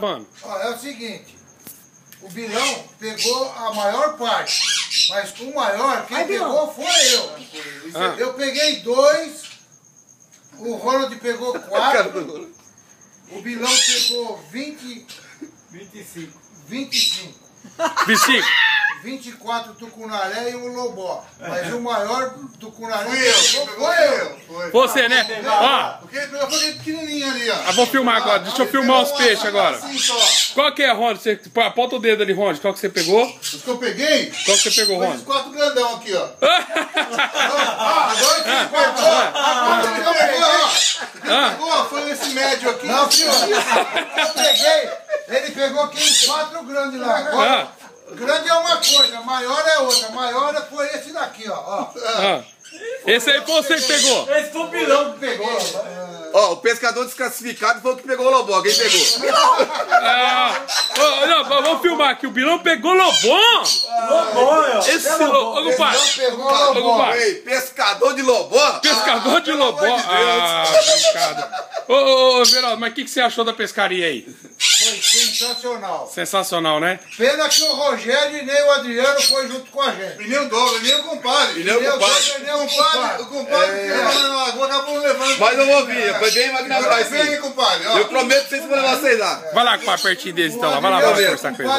Mano. Ó, é o seguinte, o Bilão pegou a maior parte, mas o maior, quem pegou foi eu. Eu peguei 2, o Ronald pegou 4, o Bilão pegou 25. 24 tucunaré e um lobó. Mas o maior tucunaré foi eu. Você, né? Ó. Porque ele pegou aquele pequenininho ali, ó. Vou filmar agora. Deixa eu filmar os peixes agora. Assim, só. Qual que é, Ronald? Você aponta o dedo ali, Ronald. Qual que você pegou? Os que eu peguei? Qual que você pegou, Foi Ronald? esses 4 grandão aqui, ó. Agora que ele pegou, foi esse médio aqui. Não, senhor. Eu peguei. Ele pegou aqueles 4 grandes lá. Agora, grande é uma coisa, maior é outra. Maior foi esse daqui, ó. Esse aí foi você que pegou. Esse foi o Bilão que pegou. Ó, o pescador desclassificado foi o que pegou o lobó. Quem pegou? Não, vamos filmar aqui. O Bilão pegou lobão. Lobão, Esse lobão. Ô, compadre. Ô, compadre. Ei, pescador de lobó? Pescador de lobão. Brincado. Ô, Veraldo, mas o que você achou da pescaria aí? Foi sensacional. Sensacional, né? Pena que o Rogério e nem o Adriano foi junto com a gente. E nem o Douglas, nem o compadre. Nem o compadre. O compadre que levou na lagoa, acabou levando. Mas eu vou vir, foi bem magnífico. Vem aí, compadre. Eu prometo que vocês vão levar vocês lá. Vai lá, compadre, pertinho deles então. Vai lá conversar com eles.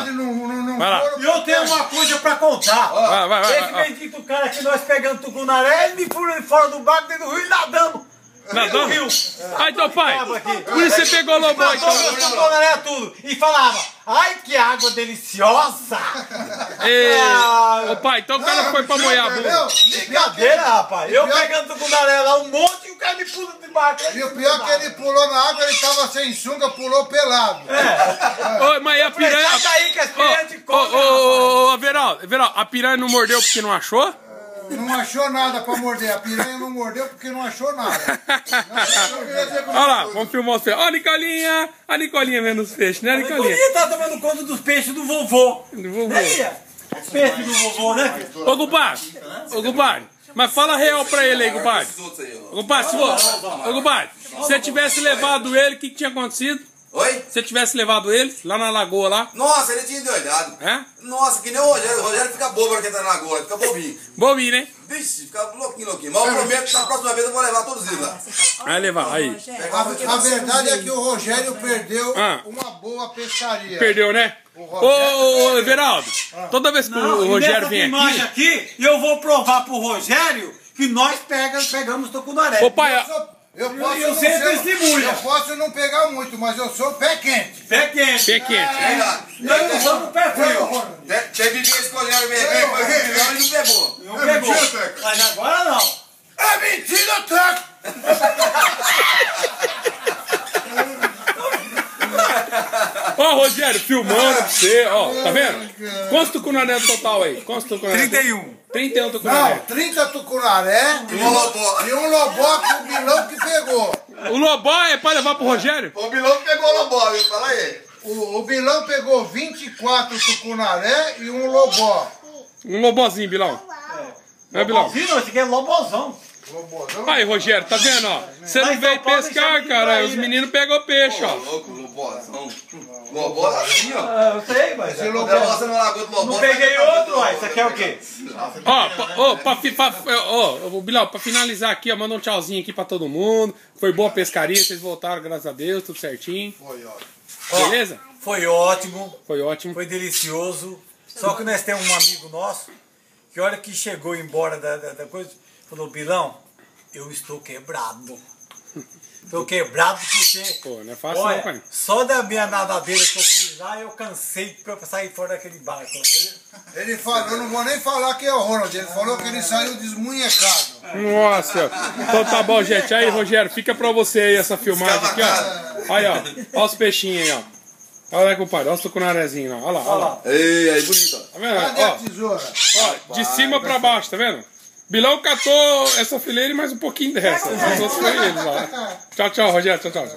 Vai lá. E eu tenho uma coisa pra contar. Vai. Esse bendito cara que nós pegamos tucunaré, ele me pulou fora do barco, dentro do rio e nadamos. Nadando? Então, pai, por isso você pegou o lobão, então. Tucunaré tudo. E falava, ai que água deliciosa. Ô, pai, então o cara foi pra molhar a bunda. Brincadeira, rapaz. Eu pegando tucunaré lá um monte e o cara me pula de barco. E o pior é que ele pulou na água, ele tava sem sunga, pulou pelado. Ô, mas a piranha... Sai daí que as piranhas te comem. Ô, Veraldo, a piranha não mordeu porque não achou? Não achou nada pra morder. A piranha não mordeu porque não achou nada. Olha lá, vamos filmar você. Ó, a Nicolinha vendo os peixes, né, Nicolinha? Nicolinha tá tomando conta dos peixes do vovô. Do vovô. Os peixes do vovô, né? Ô, compadre, mas fala real pra ele aí, compadre. Compadre, se você tivesse levado ele, o que tinha acontecido? Oi? Se você tivesse levado ele lá na lagoa lá. Nossa, ele tinha endoidado. É? Nossa, que nem o Rogério. O Rogério fica bobo na quem tá na lagoa, fica bobinho. Bobinho, né? Vixe, fica louquinho. Mas eu prometo que na próxima vez eu vou levar todos eles lá. Vai levar, aí. A verdade é que o Rogério perdeu uma boa pescaria. Perdeu, né? Ô, Everaldo, toda vez que o Rogério vem aqui, eu vou provar pro Rogério que nós pegamos tucunaré. Ô, pai... Eu posso não pegar muito, mas eu sou pé quente. Pé quente. Pé quente. Nós não somos pé frio. Teve dias que o Rogério veio aqui, mas ele não pegou. Não pegou. Mas agora não. É mentira, Teco! Ó, Rogério, filmando pra você, ó, tá vendo? Quantos tucunaré no total aí? Quantos tucunaré? 31 tucunaré. Não, 30 tucunaré e um lobó que o Bilão que pegou. O lobó é pra levar pro Rogério? O Bilão que pegou o lobó, viu? Fala aí. O Bilão pegou 24 tucunaré e um lobó. Um lobozinho, Bilão. É, Bilão? Lobozão, esse aqui é lobozão. Aí, Rogério, tá vendo, ó? Você não veio pescar, cara. Os meninos pegam peixe, ó. Louco, lobozão. Lobó assim, ó. Eu sei, mas Esse lobó você não largou do lobó. não peguei outro, ó. Isso aqui é o quê? Ó, Bilão, pra finalizar aqui, ó, manda um tchauzinho aqui pra todo mundo. Foi boa a pescaria, vocês voltaram, graças a Deus, tudo certinho. Foi ótimo. Beleza? Foi ótimo. Foi ótimo. Foi delicioso. Só que nós temos um amigo nosso que a hora que chegou embora da coisa, falou, Bilão, eu estou quebrado. Estou quebrado porque, pô, não é fácil olha, não, pai. só da minha nadadeira que eu fiz lá, eu cansei pra sair fora daquele barco. Ele falou, eu não vou nem falar que é o Ronald, ele falou que ele saiu desmunhecado. Nossa, então tá bom, gente. Aí, Rogério, fica pra você aí essa filmagem aqui, ó. Aí, ó. Ó os peixinhos aí, ó. Olha aí, compadre. Olha os tucunarezinhos, ó. Olha lá, olha lá. Ei, aí, bonito, ó. Tá vendo? Cadê a tesoura? Ó, de cima pra baixo, tá vendo? Bilão catou essa fileira e mais um pouquinho dessa. Os outros foi eles lá. Tchau, tchau, Rogério. Tchau, tchau.